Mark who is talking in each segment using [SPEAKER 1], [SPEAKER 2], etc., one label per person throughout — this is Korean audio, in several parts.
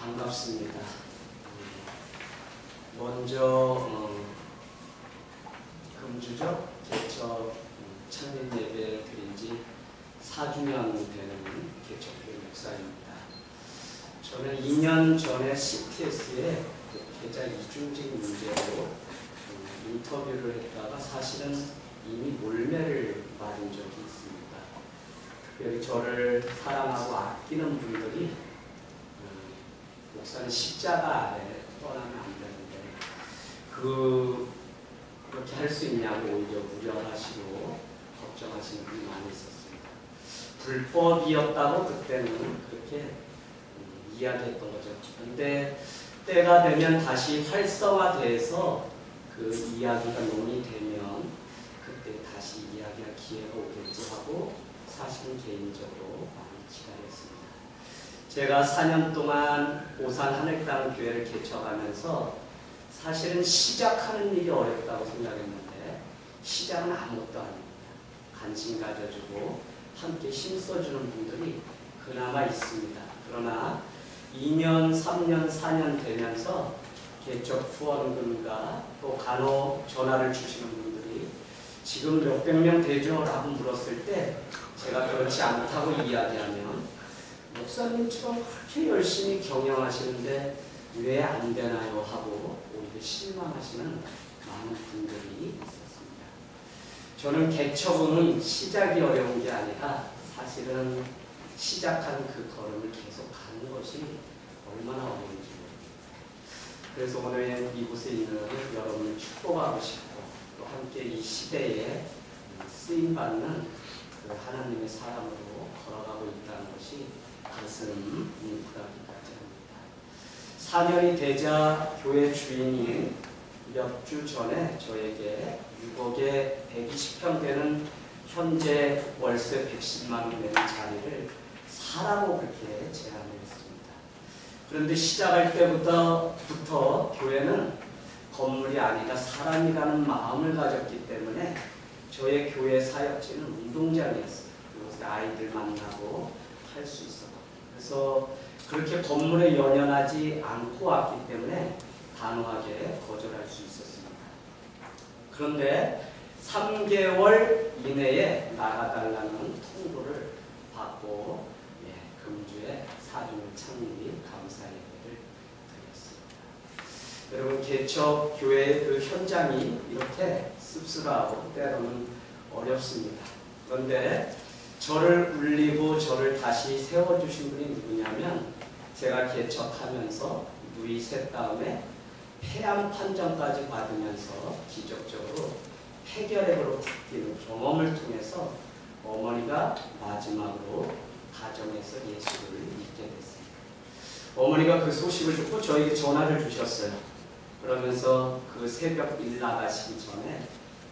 [SPEAKER 1] 반갑습니다. 먼저 금주죠? 개척 창립 예배 드린 지 4주년 되는 개척교회 목사입니다. 저는 2년 전에 CTS에 계좌 이중직 문제로 인터뷰를 했다가 사실은 이미 몰매를 맞은 적이 있습니다. 특별히 저를 사랑하고 아끼는 분들이 목사는 십자가 아래 떠나면 안 되는데 그렇게 할 수 있냐고 오히려 우려하시고 걱정하시는 분이 많이 있었습니다. 불법이었다고 그때는 그렇게 이야기했던 거죠. 그런데 때가 되면 다시 활성화돼서 그 이야기가 논의되면 그때 다시 이야기할 기회가 오겠지 하고 사실은 개인적으로 많이 기다렸습니다. 제가 4년 동안 오산 하늘땅 교회를 개척하면서 사실은 시작하는 일이 어렵다고 생각했는데 시작은 아무것도 아닙니다. 관심 가져주고 함께 힘써주는 분들이 그나마 있습니다. 그러나 2년, 3년, 4년 되면서 개척 후원금과 또 간혹 전화를 주시는 분들이 지금 몇백 명 되죠? 라고 물었을 때 제가 그렇지 않다고 이야기하면 목사님처럼 그렇게 열심히 경영하시는데 왜 안 되나요? 하고 오히려 실망하시는 많은 분들이 있었습니다. 저는 개척은 시작이 어려운 게 아니라 사실은 시작한 그 걸음을 계속 가는 것이 얼마나 어려운지 모릅니다. 그래서 오늘 이곳에 있는 여러분을 축복하고 싶고 또 함께 이 시대에 쓰임받는 그 하나님의 사람으로 걸어가고 있다는 것이 가슴 뭉클하기까지 합니다. 4년이 되자 교회 주인이 몇 주 전에 저에게 6억에 120평 되는 현재 월세 110만 원 내는 자리를 사라고 그렇게 제안을 했습니다. 그런데 시작할 때부터 교회는 건물이 아니라 사람이라는 마음을 가졌기 때문에 저의 교회 사역지는 운동장이었어요. 그곳에 아이들 만나고 할 수 있었거든요. 그래서 그렇게 건물에 연연하지 않고 왔기 때문에 단호하게 거절할 수 있었습니다. 그런데 3개월 이내에 나가달라는 통보를 받고 금주에 4주년 창립 감사 예배를 드렸습니다. 여러분 개척 교회의 그 현장이 이렇게 씁쓸하고 때로는 어렵습니다. 그런데 저를 울리고 저를 다시 세워주신 분이 누구냐면 제가 개척하면서 누이 셋 다음에 폐암 판정까지 받으면서 기적적으로 폐결핵으로 바뀌는 경험을 통해서 어머니가 마지막으로 가정에서 예수를 믿게 됐습니다. 어머니가 그 소식을 듣고 저에게 전화를 주셨어요. 그러면서 그 새벽 일 나가시기 전에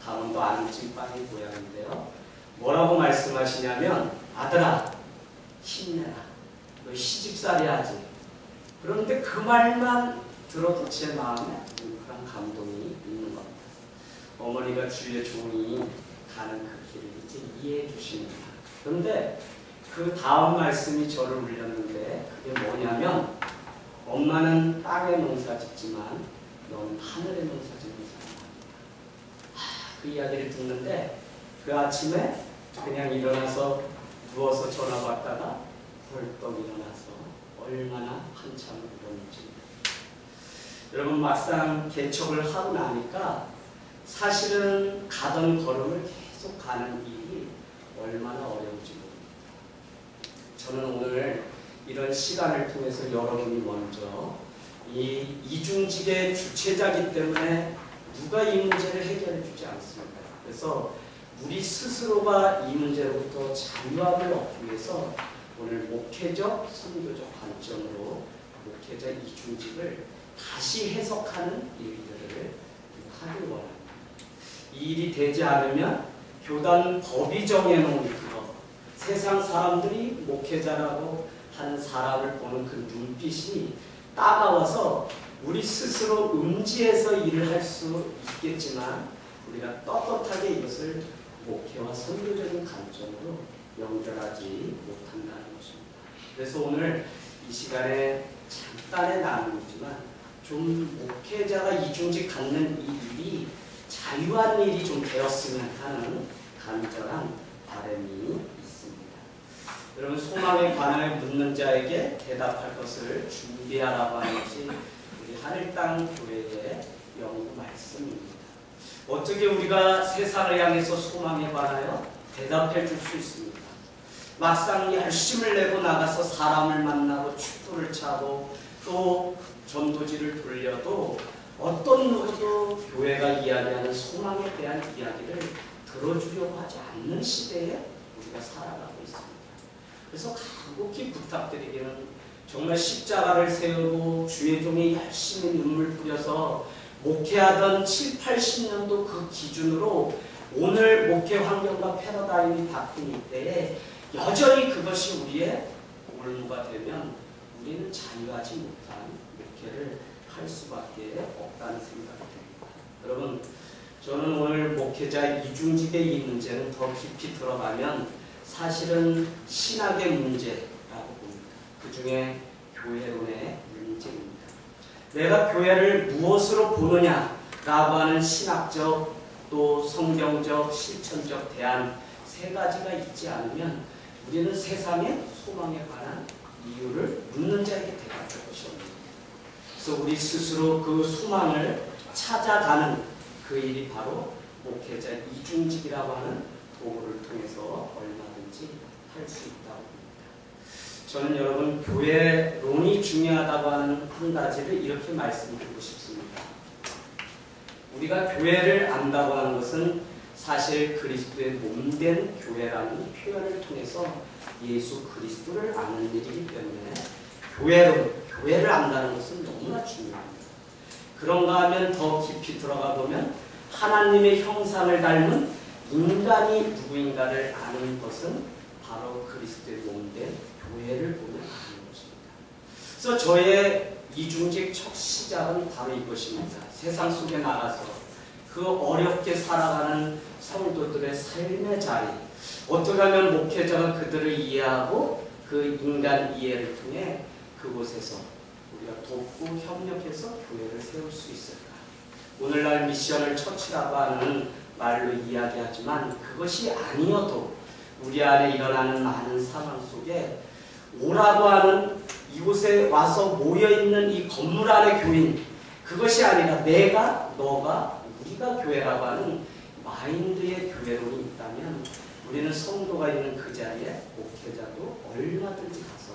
[SPEAKER 1] 강원도 안진빵이 고향인데요. 뭐라고 말씀하시냐면 아들아 힘내라. 너 시집살이 하지. 그런데 그 말만 들어도 제 마음에 뭉클한 감동이 있는 겁니다. 어머니가 주의 종이 가는 그 길을 이제 이해해 주십니다. 그런데 그 다음 말씀이 저를 울렸는데 그게 뭐냐면 엄마는 땅에 농사 짓지만 넌 하늘에 농사 짓는 사람이다. 그 이야기를 듣는데 그 아침에 그냥 일어나서 누워서 전화 받다가 벌떡 일어나서 얼마나 한참 울었는지. 여러분 막상 개척을 하고 나니까 사실은 가던 걸음을 계속 가는 일이 얼마나 어려운지 모릅니다. 저는 오늘 이런 시간을 통해서 여러분이 먼저 이 이중직의 주체자이기 때문에 누가 이 문제를 해결해 주지 않습니다. 그래서 우리 스스로가 이 문제로부터 자유함을 얻기 위해서 오늘 목회적, 선교적 관점으로 목회자 이중직을 다시 해석하는 일들을 하길 원합니다. 이 일이 되지 않으면 교단 법이 정해놓은 그거, 세상 사람들이 목회자라고 하는 사람을 보는 그 눈빛이 따가워서 우리 스스로 음지에서 일을 할 수 있겠지만 우리가 떳떳하게 이것을 목회와 선교적인 관점으로 연결하지 못한다는 것입니다. 그래서 오늘 이 시간에 잠깐의 나눔이지만 좀 목회자가 이중직 갖는 이 일이 자유한 일이 좀 되었으면 하는 간절한 바람이 있습니다. 여러분, 소망에 관하여 묻는 자에게 대답할 것을 준비하라고 하는 것이 우리 하늘 땅 교회의 영구 말씀입니다. 어떻게 우리가 세상을 향해서 소망에 관하여 대답해 줄 수 있습니까? 막상 열심을 내고 나가서 사람을 만나고 축구를 차고 또 전도지를 돌려도 어떤 누구도 교회가 이야기하는 소망에 대한 이야기를 들어주려고 하지 않는 시대에 우리가 살아가고 있습니다. 그래서 간곡히 부탁드리기는 정말 십자가를 세우고 주의 종이 열심히 눈물 뿌려서 목회하던 7, 80년도 그 기준으로 오늘 목회 환경과 패러다임이 바뀐 이때에 여전히 그것이 우리의 올무가 되면 우리는 자유하지 못한 목회를 할 수밖에 없다는 생각이 듭니다. 여러분, 저는 오늘 목회자 이중직의 이 문제는 더 깊이 들어가면 사실은 신학의 문제라고 봅니다. 그 중에 교회론의 문제입니다. 내가 교회를 무엇으로 보느냐라고 하는 신학적 또 성경적 실천적 대안 세 가지가 있지 않으면 우리는 세상의 소망에 관한 이유를 묻는 자에게 대답할 것이 없습니다. 그래서 우리 스스로 그 소망을 찾아가는 그 일이 바로 목회자 이중직이라고 하는 도구를 통해서 얼마든지 할 수 있다고 봅니다. 저는 여러분, 교회론이 중요하다고 하는 한 가지를 이렇게 말씀드리고 싶습니다. 우리가 교회를 안다고 하는 것은 사실 그리스도의 몸된 교회라는 표현을 통해서 예수 그리스도를 아는 일이기 때문에 교회를 안다는 것은 너무나 중요합니다. 그런가 하면 더 깊이 들어가 보면 하나님의 형상을 닮은 인간이 누구인가를 아는 것은 바로 그리스도의 몸된 교회를 보면 아는 것입니다. 그래서 저의 이중직 첫 시작은 바로 이것입니다. 세상 속에 나가서 그 어렵게 살아가는 성도들의 삶의 자리, 어떻게 하면 목회자가 그들을 이해하고 그 인간 이해를 통해 그곳에서 우리가 돕고 협력해서 교회를 세울 수 있을까? 오늘날 미션을 처치라고 하는 말로 이야기하지만 그것이 아니어도 우리 안에 일어나는 많은 상황 속에 오라고 하는 이곳에 와서 모여있는 이 건물 안의 교인, 그것이 아니라 내가, 너가, 우리가 교회라고 하는 마인드의 교회론이 있다면 우리는 성도가 있는 그 자리에 목회자도 얼마든지 가서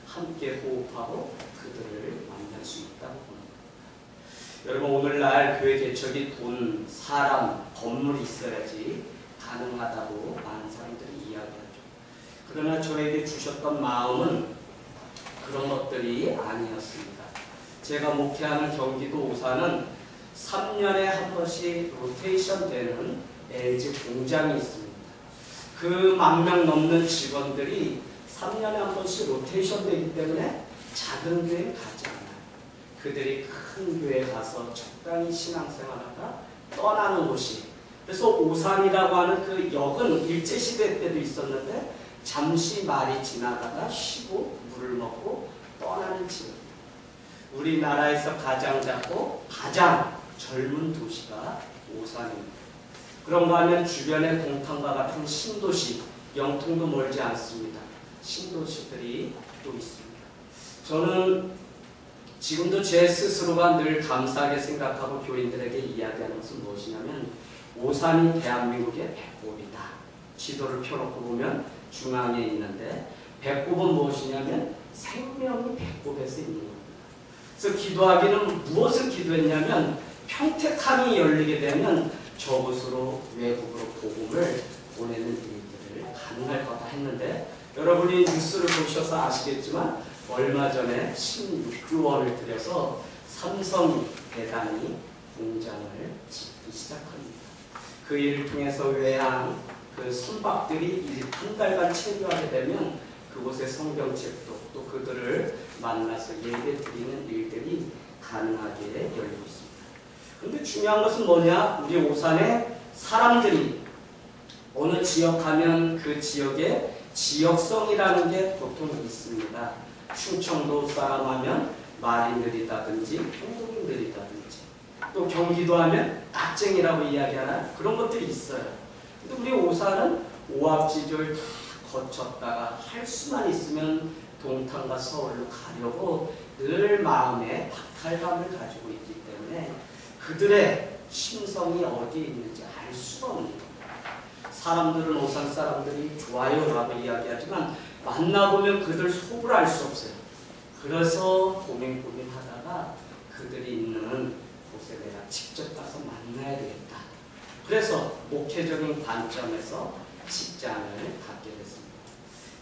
[SPEAKER 1] 함께 호흡하고 그들을 만날 수 있다고 봅니다. 여러분, 오늘날 교회 개척이 돈, 사람, 건물이 있어야지 가능하다고 많은 사람들이 이야기하죠. 그러나 저에게 주셨던 마음은 그런 것들이 아니었습니다. 제가 목회하는 경기도 오산은 3년에 한 번씩 로테이션 되는 LG 공장이 있습니다. 그 10,000명 넘는 직원들이 3년에 한 번씩 로테이션 되기 때문에 작은 교회에 가지 않아요. 그들이 큰 교회에 가서 적당히 신앙생활하다 떠나는 곳이, 그래서 오산이라고 하는 그 역은 일제시대 때도 있었는데 잠시 말이 지나가다 쉬고 물을 먹고 떠나는 지역. 우리나라에서 가장 작고 가장 젊은 도시가 오산입니다. 그런가 하면 주변의 공탕과 같은 신도시, 영통도 멀지 않습니다. 신도시들이 또 있습니다. 저는 지금도 제 스스로가 늘 감사하게 생각하고 교인들에게 이야기하는 것은 무엇이냐면 오산이 대한민국의 배꼽이다. 지도를 펴놓고 보면 중앙에 있는데 배꼽은 무엇이냐면 생명이 배꼽에서 있는 겁니다. 그래서 기도하기는 무엇을 기도했냐면 평택함이 열리게 되면 저곳으로 외국으로 복음을 보내는 일들을 가능할 거다 했는데 여러분이 뉴스를 보셔서 아시겠지만 얼마 전에 16조원을 들여서 삼성 대단히 공장을 짓기 시작합니다. 그 일을 통해서 외항 그 선박들이 한 달간 체류하게 되면 그곳의 성경책도 또 그들을 만나서 예배 드리는 일들이 가능하게 열리고 있습니다. 그런데 중요한 것은 뭐냐? 우리 오산의 사람들이 어느 지역 가면 그 지역에 지역성이라는 게 보통 있습니다. 충청도 사람 하면 말이 느리다든지 행동이 느리다든지, 또 경기도 하면 악쟁이라고 이야기하는 그런 것들이 있어요. 근데 우리 오산은 오합지졸 다 거쳤다가 할 수만 있으면 동탄과 서울로 가려고 늘 마음에 박탈감을 가지고 있기 때문에 그들의 심성이 어디에 있는지 알 수가 없는 겁니다. 사람들은 오산 사람들이 좋아요 라고 이야기하지만 만나보면 그들 속을 알 수 없어요. 그래서 고민하다가 그들이 있는 곳에 내가 직접 가서 만나야 되겠다. 그래서 목회적인 관점에서 직장을 갖게 됐습니다.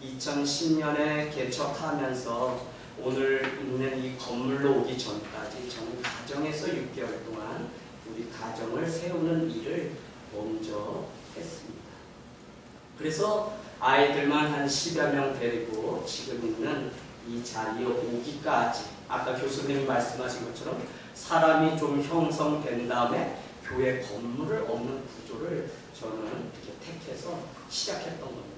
[SPEAKER 1] 2010년에 개척하면서 오늘 있는 이 건물로 오기 전까지 저는 가정에서 6개월 동안 우리 가정을 세우는 일을 먼저 했습니다. 그래서 아이들만 한 10여 명 데리고 지금 있는 이 자리에 오기까지, 아까 교수님이 말씀하신 것처럼 사람이 좀 형성된 다음에 교회 건물을 얻는 구조를 저는 이렇게 택해서 시작했던 겁니다.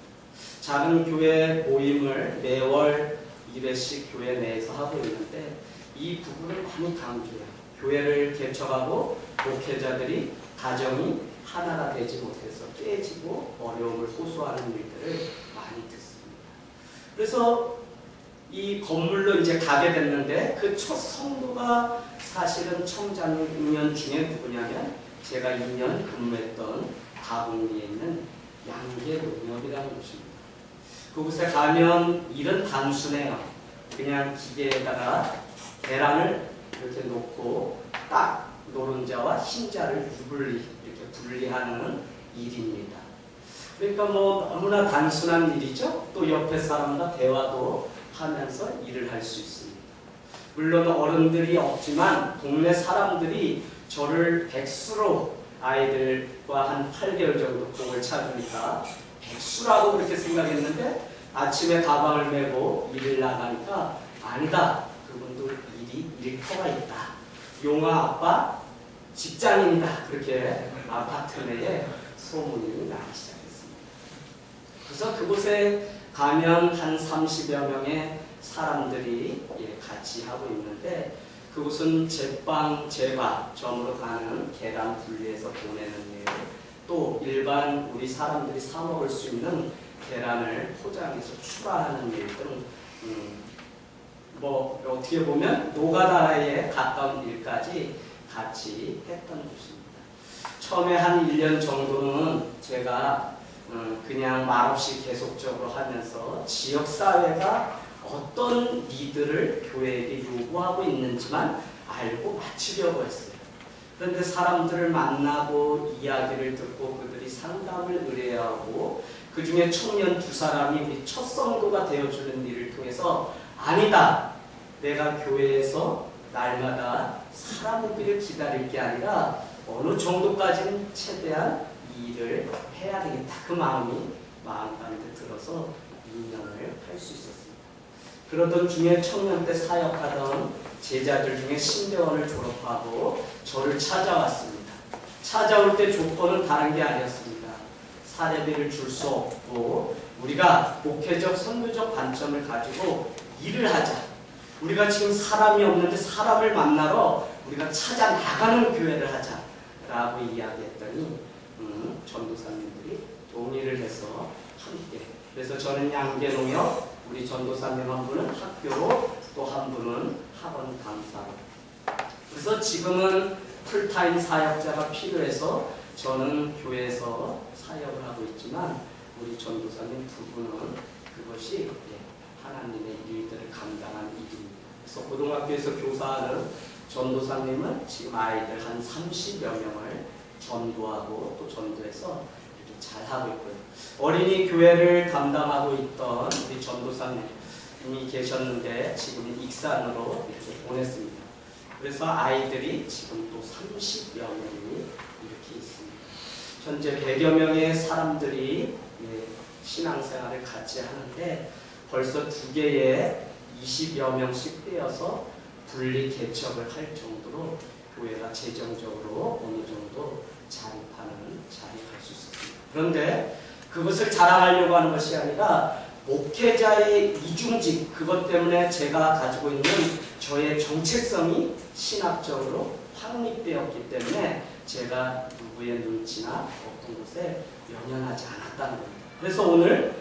[SPEAKER 1] 작은 교회 모임을 매월 1회씩 교회 내에서 하고 있는데 이 부분을 많이 강조해요. 교회를 개척하고 목회자들이 가정이 하나가 되지 못해서 깨지고 어려움을 호소하는 일들을 많이 듣습니다. 그래서 이 건물로 이제 가게 됐는데 그 첫 성도가 사실은 청장년 중에 누구냐면 제가 2년 근무했던 가봉리에 있는 양계농협이라는 곳입니다. 그곳에 가면 일은 단순해요. 그냥 기계에다가 계란을 이렇게 놓고 딱 노른자와 흰자를 이렇게 분리하는 일입니다. 그러니까 뭐 너무나 단순한 일이죠. 또 옆에 사람과 대화도 하면서 일을 할 수 있습니다. 물론 어른들이 없지만 동네 사람들이 저를 백수로, 아이들과 한 8개월 정도 공을 차주니까 백수라고 그렇게 생각했는데 아침에 가방을 메고 일을 나가니까 아니다. 그분도 일터가 있다. 용화 아빠 직장인이다. 그렇게 아파트 내에 소문이 나기 시작했습니다. 그래서 그곳에 가면 한 30여 명의 사람들이 같이 하고 있는데 그곳은 제빵, 제과점으로 가는 계란 분리해서 보내는 일, 또 일반 우리 사람들이 사 먹을 수 있는 계란을 포장해서 출하하는 일 등 뭐 어떻게 보면 노가다에 가까운 일까지 같이 했던 곳입니다. 처음에 한 1년 정도는 제가 그냥 말없이 계속적으로 하면서 지역사회가 어떤 리드를 교회에게 요구하고 있는지만 알고 맞추려고 했어요. 그런데 사람들을 만나고 이야기를 듣고 그들이 상담을 의뢰하고 그 중에 청년 2사람이 우리 첫 성도가 되어주는 일을 통해서 아니다. 내가 교회에서 날마다 사람 오기를 기다릴 게 아니라 어느 정도까지는 최대한 이 일을 해야 되겠다. 그 마음 가운데 들어서 2년을 할 수 있었습니다. 그러던 중에 청년 때 사역하던 제자들 중에 신대원을 졸업하고 저를 찾아왔습니다. 찾아올 때 조건은 다른 게 아니었습니다. 사례비를 줄 수 없고 우리가 목회적 선교적 관점을 가지고 일을 하자. 우리가 지금 사람이 없는데 사람을 만나러 우리가 찾아 나가는 교회를 하자라고 이야기했더니 전도사님들이 동의를 해서 함께. 그래서 저는 양계농협, 우리 전도사님 한 분은 학교로, 또 한 분은 학원 강사로. 그래서 지금은 풀타임 사역자가 필요해서 저는 교회에서 사역을 하고 있지만 우리 전도사님 2분은 그것이 하나님의 일들을 감당한 일입니다. 그래서 고등학교에서 교사하는 전도사님은 지금 아이들 한 30여 명을 전도하고 또 전도해서 이렇게 잘하고 있고요. 어린이 교회를 담당하고 있던 우리 전도사님이 계셨는데 지금 익산으로 이렇게 보냈습니다. 그래서 아이들이 지금 또 30여 명이 이렇게 있습니다. 현재 100여 명의 사람들이 신앙생활을 같이 하는데 벌써 2개의 20여 명씩 떼어서 분리 개척을 할 정도로 교회가 재정적으로 어느 정도 자립하는 자리에 갈 수 있었습니다. 그런데 그것을 자랑하려고 하는 것이 아니라 목회자의 이중직, 그것 때문에 제가 가지고 있는 저의 정체성이 신학적으로 확립되었기 때문에 제가 누구의 눈치나 어떤 곳에 연연하지 않았다는 겁니다. 그래서 오늘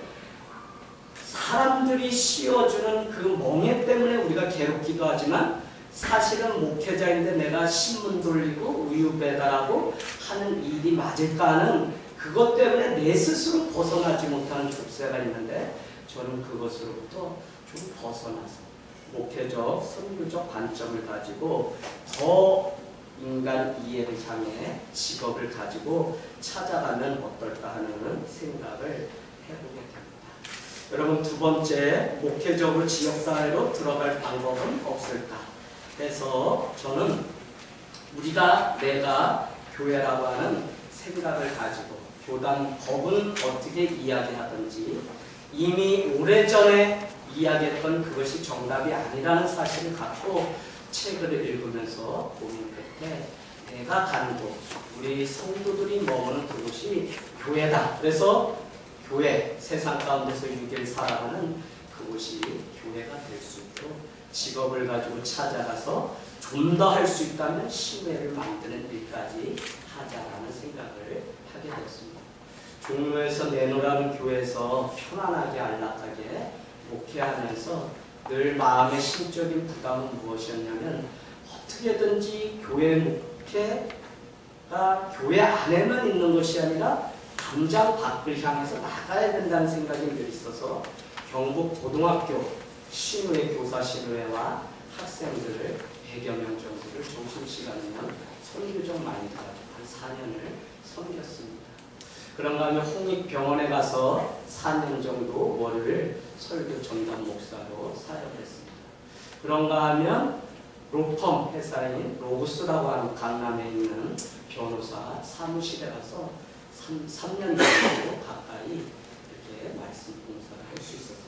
[SPEAKER 1] 사람들이 씌워주는 그 멍해 때문에 우리가 괴롭기도 하지만 사실은 목회자인데 내가 신문 돌리고 우유 배달하고 하는 일이 맞을까 하는 그것 때문에 내 스스로 벗어나지 못하는 족쇄가 있는데 저는 그것으로부터 좀 벗어나서 목회적, 선교적 관점을 가지고 더 인간 이해를 향해 직업을 가지고 찾아가면 어떨까 하는 생각을 해보게 됩니다. 여러분, 두 번째, 목회적으로 지역사회로 들어갈 방법은 없을까? 그래서 저는 내가 교회라고 하는 생각을 가지고 교단 법은 어떻게 이야기하든지 이미 오래전에 이야기했던 그것이 정답이 아니라는 사실을 갖고 책을 읽으면서 고민 끝에 내가 가는 곳, 우리 성도들이 머무는 그곳이 교회다. 그래서 교회, 세상 가운데서 6일 살아가는 그곳이 교회가 될 수 있도록 직업을 가지고 찾아가서 좀 더 할 수 있다면 시회를 만드는 일까지 하자라는 생각을 하게 됐습니다. 종로에서 내노라는 교회에서 편안하게 안락하게 목회하면서 늘 마음의 심적인 부담은 무엇이었냐면 어떻게든지 교회 목회가 교회 안에만 있는 것이 아니라 당장 밖을 향해서 나가야 된다는 생각이 늘 있어서 경북 고등학교 신우회 교사 신우회와 학생들을 100여 명 정도를 점심시간이면 선교적 마인드 가지고 한 4년을 섬겼습니다. 그런가 하면 홍익병원에 가서 4년 정도 월요일 설교 전담 목사로 사역했습니다. 그런가 하면 로펌 회사인 로구스라고 하는 강남에 있는 변호사 사무실에 가서 3년 정도 가까이 이렇게 말씀 봉사를 할 수 있었습니다.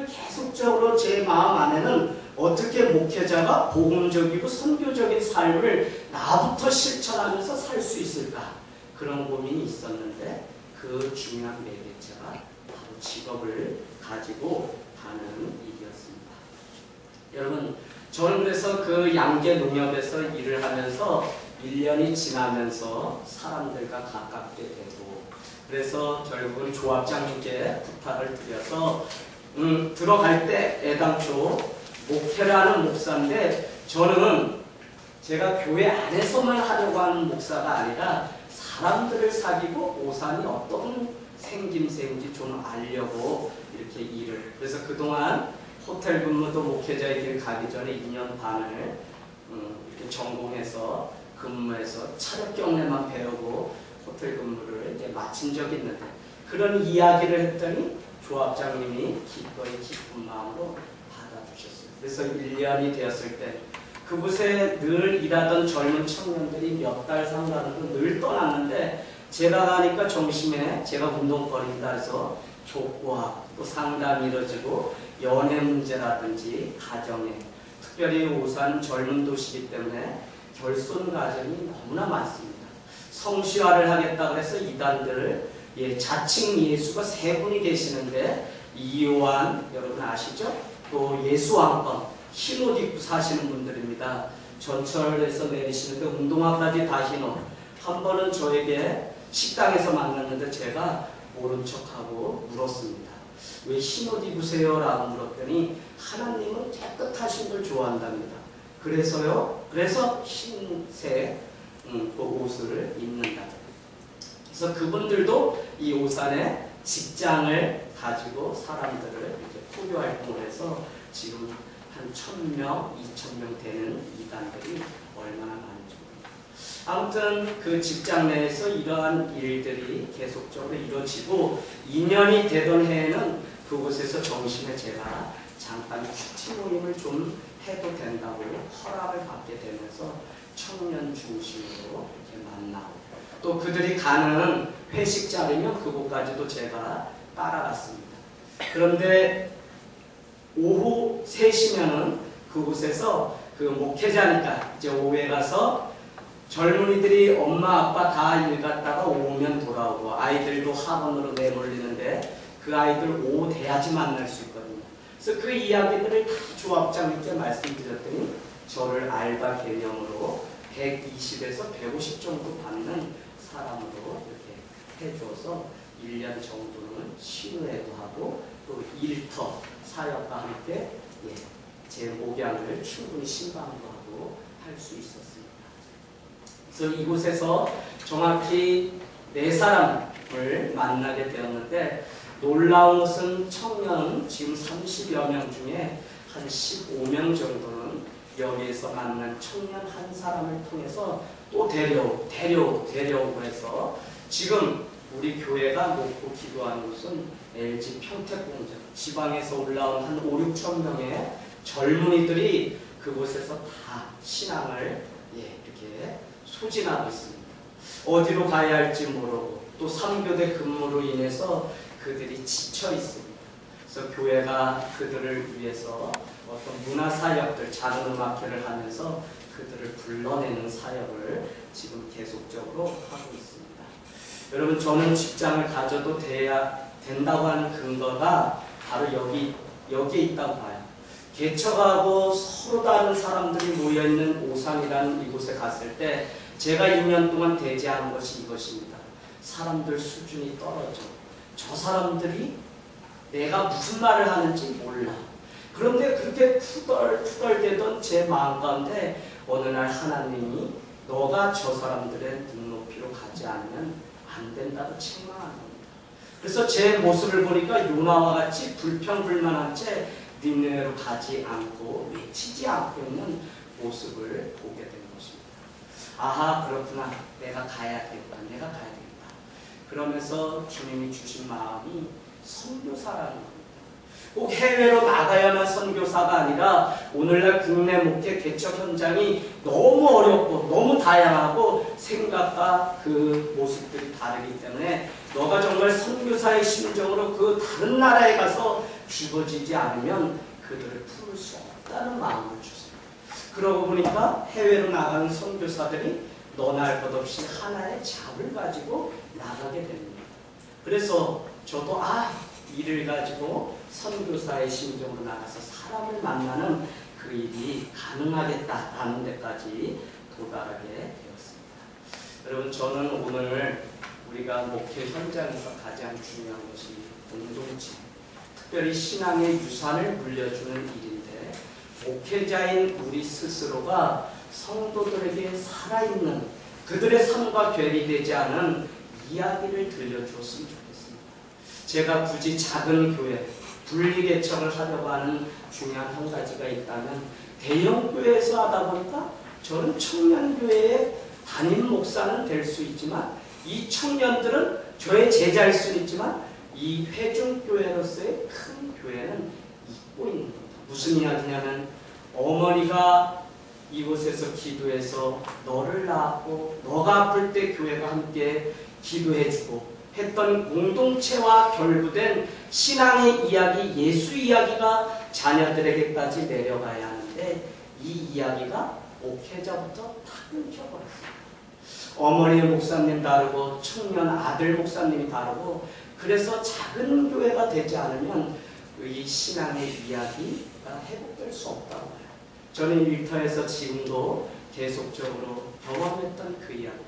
[SPEAKER 1] 계속적으로 제 마음 안에는 어떻게 목회자가 복음적이고 선교적인 삶을 나부터 실천하면서 살 수 있을까? 그런 고민이 있었는데 그 중요한 매개체가 바로 직업을 가지고 가는 일이었습니다. 여러분, 저는 그래서 그 양계 농협에서 일을 하면서 1년이 지나면서 사람들과 가깝게 되고 그래서 결국은 조합장님께 부탁을 드려서 들어갈 때 애당초 목회를 하는 목사인데 저는 제가 교회 안에서만 하려고 하는 목사가 아니라 사람들을 사귀고 오산이 어떤 생김새인지 좀 알려고 이렇게 일을 그래서 그동안 호텔 근무도 목회자의 길 가기 전에 2년 반을 이렇게 전공해서 근무해서 차력 경례만 배우고 호텔 근무를 이제 마친 적이 있는데 그런 이야기를 했더니 조합장님이 기꺼이 기쁜 마음으로 받아주셨어요. 그래서 1년이 되었을 때 그곳에 늘 일하던 젊은 청년들이 몇 달 상관으로 늘 떠났는데 제가 가니까 점심에 제가 운동거리다 해서 족구하고 또 상담이 이루어지고 연애 문제라든지 가정에 특별히 오산 젊은 도시이기 때문에 결손 가정이 너무나 많습니다. 성시화를 하겠다고 해서 이단들을 자칭 예수가 3분이 계시는데 이요한 여러분 아시죠? 또 예수왕권 흰옷 입고 사시는 분들입니다. 전철에서 내리시는데 운동화까지 다 흰옷. 한 번은 저에게 식당에서 만났는데 제가 모른 척하고 물었습니다. 왜 흰옷 입으세요? 라고 물었더니 하나님은 깨끗하신 걸 좋아한답니다. 그래서요? 그래서 흰색 그 옷을 입는다. 그래서 그분들도 이 오산에 직장을 가지고 사람들을 이렇게 포교 활동을 해서 지금 한 1000명, 2000명 되는 이단들이 얼마나 많은지 모릅니다. 아무튼 그 직장 내에서 이러한 일들이 계속적으로 이루어지고 2년이 되던 해에는 그곳에서 정심에 제가 잠깐 큐티 모임을 좀 해도 된다고 허락을 받게 되면서 청년 중심으로 이렇게 만나고 또 그들이 가는 회식 자리면 그곳까지도 제가 따라갔습니다. 그런데 오후 3시면은 그곳에서 그 목회자니까 이제 오후에 가서 젊은이들이 엄마 아빠 다 일 갔다가 오면 돌아오고 아이들도 학원으로 내몰리는데 그 아이들 오후 돼야지 만날 수 있거든요. 그래서 그 이야기들을 다 조합장님께 말씀드렸더니 저를 알바 개념으로 120에서 150 정도 받는 사람으로 이렇게 해줘서 1년 정도는 신우회도 하고 또 일터 사역과 함께 제 목양을 충분히 신방도 하고 할 수 있었습니다. 그래서 이곳에서 정확히 4사람을 만나게 되었는데 놀라운 것은 청년 지금 30여 명 중에 한 15명 정도는 여기에서 만난 청년 한 사람을 통해서 또 데려오고 해서 지금 우리 교회가 놓고 기도하는 곳은 LG 평택공장 지방에서 올라온 한 5, 6천 명의 젊은이들이 그곳에서 다 신앙을 이렇게 소진하고 있습니다. 어디로 가야 할지 모르고 또 3교대 근무로 인해서 그들이 지쳐 있습니다. 그래서 교회가 그들을 위해서 어떤 문화사역들, 작은 음악회를 하면서 그들을 불러내는 사역을 지금 계속적으로 하고 있습니다. 여러분, 저는 직장을 가져도 된다고 하는 근거가 바로 여기에 있다고 봐요. 개척하고 서로 다른 사람들이 모여있는 오산이라는 이곳에 갔을 때 제가 2년 동안 대지하는 것이 이것입니다. 사람들 수준이 떨어져. 저 사람들이 내가 무슨 말을 하는지 몰라. 그런데 그렇게 투덜투덜대던 제 마음 가운데 어느 날 하나님이 너가 저 사람들의 눈높이로 가지 않으면 안 된다고 책망하는 겁니다. 그래서 제 모습을 보니까 요나와 같이 불평불만한 채 니네로 가지 않고 외치지 않고 있는 모습을 보게 된 것입니다. 아하, 그렇구나. 내가 가야 되겠다. 내가 가야 되겠다. 그러면서 주님이 주신 마음이 선교사라는 겁니다. 꼭 해외로 나가야만 선교사가 아니라 오늘날 국내 목회 개척 현장이 너무 어렵고 너무 다양하고 생각과 그 모습들이 다르기 때문에 너가 정말 선교사의 심정으로 그 다른 나라에 가서 죽어지지 않으면 그들을 품을 수 없다는 마음을 주세요. 그러고 보니까 해외로 나가는 선교사들이 너나 할 것 없이 하나의 잡을 가지고 나가게 됩니다. 그래서 저도 이를 가지고 선교사의 심정으로 나가서 사람을 만나는 그 일이 가능하겠다라는 데까지 도달하게 되었습니다. 여러분, 저는 오늘 우리가 목회 현장에서 가장 중요한 것이 공동체, 특별히 신앙의 유산을 물려주는 일인데 목회자인 우리 스스로가 성도들에게 살아있는 그들의 삶과 괴리되지 않은 이야기를 들려주었으면 좋겠습니다. 제가 굳이 작은 교회, 분리개척을 하려고 하는 중요한 한 가지가 있다면 대형교회에서 하다 보니까 저는 청년교회의 담임 목사는 될 수 있지만 이 청년들은 저의 제자일 수 있지만 이 회중교회로서의 큰 교회는 잊고 있는 겁니다. 무슨 이야기냐면 어머니가 이곳에서 기도해서 너를 낳았고 너가 아플 때 교회가 함께 기도해주고 했던 공동체와 결부된 신앙의 이야기, 예수 이야기가 자녀들에게까지 내려가야 하는데 이 이야기가 목회자부터 다 끊겨버렸어요. 어머니의 목사님 다르고 청년 아들 목사님이 다르고 그래서 작은 교회가 되지 않으면 이 신앙의 이야기가 회복될 수 없다고 해요. 저는 일터에서 지금도 계속적으로 경험했던 그 이야기,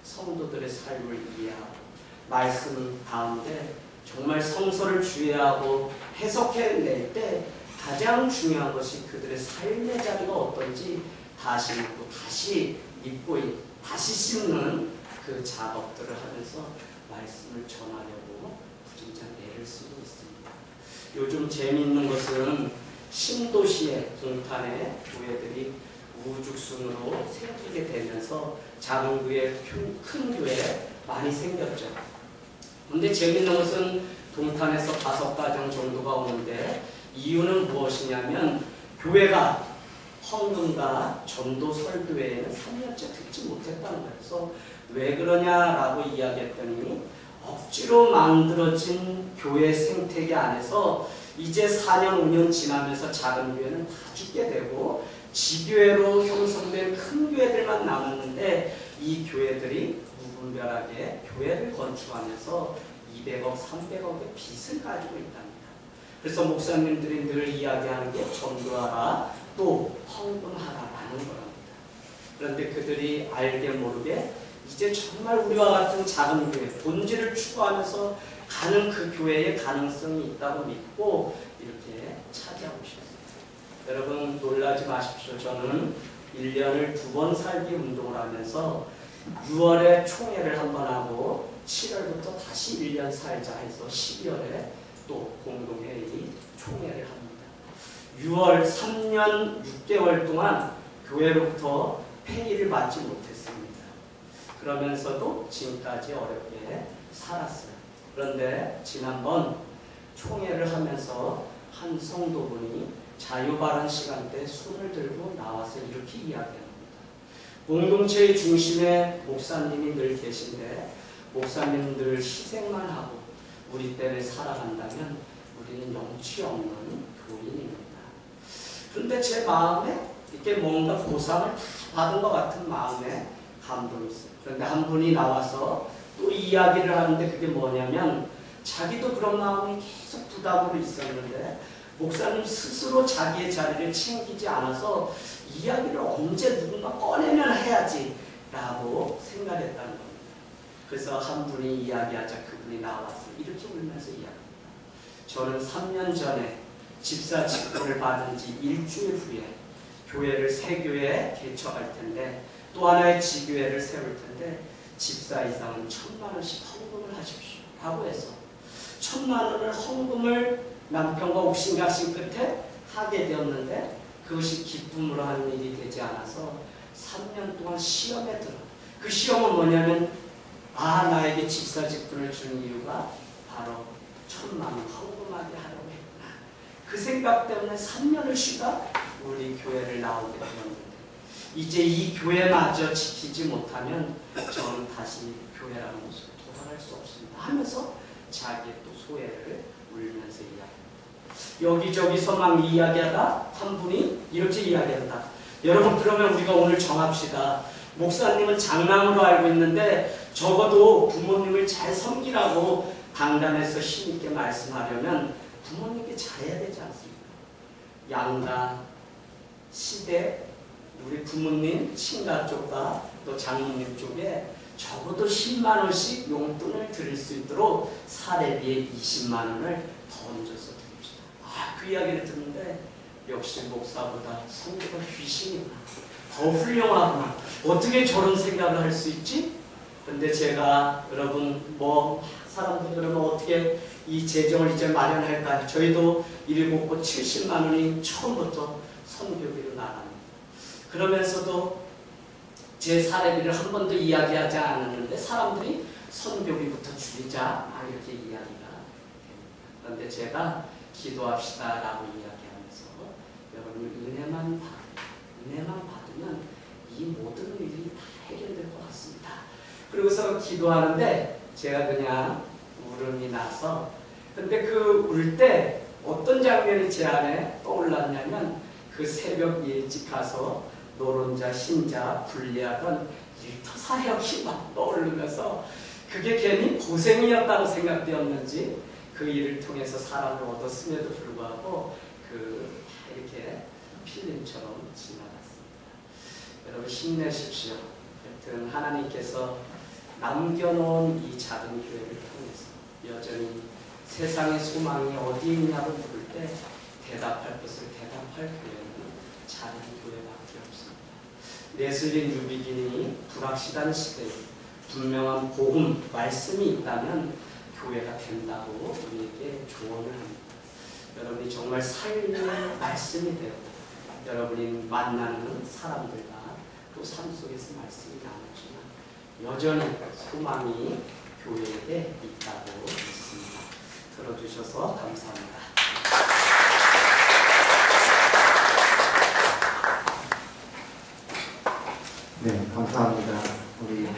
[SPEAKER 1] 성도들의 삶을 이해하고 말씀 가운데 정말 성서를 주의하고 해석해낼 때 가장 중요한 것이 그들의 삶의 자리가 어떤지 다시 읽고 다시 읽고 다시 씹는 그 작업들을 하면서 말씀을 전하려고 부진장 애를 쓰고 있습니다. 요즘 재미있는 것은 신도시의 동탄의 교회들이 우죽순으로 생기게 되면서 작은 교회, 큰 교회 많이 생겼죠. 근데 재미있는 것은 동탄에서 5가정 정도가 오는데 이유는 무엇이냐면 교회가 헌금과 전도 설교회에는 3년째 듣지 못했다는 거예요. 그래서 왜 그러냐라고 이야기했더니 억지로 만들어진 교회 생태계 안에서 이제 4년, 5년 지나면서 작은 교회는 다 죽게 되고 지교회로 형성된 큰 교회들만 남았는데 이 교회들이 무분별하게 교회를 건축하면서 200억, 300억의 빚을 가지고 있답니다. 그래서 목사님들이 늘 이야기하는 게 전도하라, 또 헌금하라라는 거랍니다. 그런데 그들이 알게 모르게 이제 정말 우리와 같은 작은 교회, 본질을 추구하면서 가는 그 교회의 가능성이 있다고 믿고 이렇게 찾아오셨어요. 여러분 놀라지 마십시오. 저는 1년을 2번 살기 운동을 하면서 6월에 총회를 한번 하고 7월부터 다시 1년 살자 해서 12월에 또 공동회의 총회를 합니다. 6월 3년 6개월 동안 교회로부터 페이를 받지 못했습니다. 그러면서도 지금까지 어렵게 살았어요. 그런데 지난번 총회를 하면서 한 성도분이 자유발언 시간 때 손을 들고 나와서 이렇게 이야기합니다. 공동체의 중심에 목사님이 늘 계신데 목사님들 희생만 하고 우리 때문에 살아간다면 우리는 영치 없는 교인입니다. 그런데 제 마음에 이렇게 뭔가 보상을 받은 것 같은 마음에 감동이 있어요. 그런데 한 분이 나와서 또 이야기를 하는데 그게 뭐냐면 자기도 그런 마음이 계속 부담으로 있었는데 목사님 스스로 자기의 자리를 챙기지 않아서 이야기를 언제 누군가 꺼내면 해야지 라고 생각했다는 겁니다. 그래서 한 분이 이야기하자 그분이 나와서 이렇게 울면서 이야기합니다. 저는 3년 전에 집사 직분을 받은 지 일주일 후에 교회를 새 교회에 개척할 텐데 또 하나의 지교회를 세울 텐데 집사 이상은 1,000만 원씩 헌금을 하십시오 라고 해서 1,000만 원을 헌금을 남편과 옥신각신 끝에 하게 되었는데 그것이 기쁨으로 하는 일이 되지 않아서 3년 동안 시험에 들어. 그 시험은 뭐냐면 나에게 집사 직분을 준 이유가 바로 1,000만 원 헌금하게 하려고 했구나. 그 생각 때문에 3년을 쉬다 우리 교회를 나오게 되었는데 이제 이 교회마저 지키지 못하면 저는 다시 교회라는 곳으로 돌아갈 수 없습니다 하면서 자기의 또 소회를 울면서 이야기합니다. 여기저기서 막 이야기하다 한 분이 이렇게 이야기한다. 여러분 그러면 우리가 오늘 정합시다. 목사님은 장남으로 알고 있는데 적어도 부모님을 잘 섬기라고 강단에서 힘있게 말씀하려면 부모님께 잘해야 되지 않습니까? 양가, 시댁, 우리 부모님, 친가 쪽과 또 장모님 쪽에 적어도 10만 원씩 용돈을 드릴 수 있도록 사례비에 20만 원을 더 얹어서 드립시다. 그 이야기를 듣는데 역시 목사보다 성도가 귀신이구나. 더 훌륭하구나. 어떻게 저런 생각을 할 수 있지? 근데 제가 여러분 사람들 그러면 어떻게 이 재정을 이제 마련할까? 저희도 7곳 70만 원이 처음부터 선교비로 나갑니다. 그러면서도 제 사례비를 한 번도 이야기하지 않았는데 사람들이 선교비부터 줄이자 이렇게 이야기가 됩니다. 그런데 제가 기도합시다 라고 이야기하면서 여러분 은혜만 받으면 이 모든 일이 다 해결될 것 같습니다. 그러고서 기도하는데 제가 그냥 울음이 나서 근데 그 울 때 어떤 장면이 제 안에 떠올랐냐면 그 새벽 일찍 가서 노론자, 신자, 분리하던 일터사역이 막 떠오르면서 그게 괜히 고생이었다고 생각되었는지 그 일을 통해서 사랑을 얻었음에도 불구하고 이렇게 필름처럼 지나갔습니다. 여러분 힘내십시오. 하여튼 하나님께서 남겨놓은 이 작은 교회를 통해서 여전히 세상의 소망이 어디 있냐고 물을 때 대답할 것을 대답할 교회는 작은 교회밖에 없습니다. 레슬리 뉴비긴이 불확실한 시대에 분명한 복음, 말씀이 있다면 교회가 된다고 우리에게 조언을 합니다. 여러분이 정말 삶의 말씀이 되고 여러분이 만나는 사람들과 또 삶 속에서 말씀이 나누지만 여전히 소망이 교회에 있다고 믿습니다. 들어주셔서 감사합니다.
[SPEAKER 2] 네, 감사합니다. 우리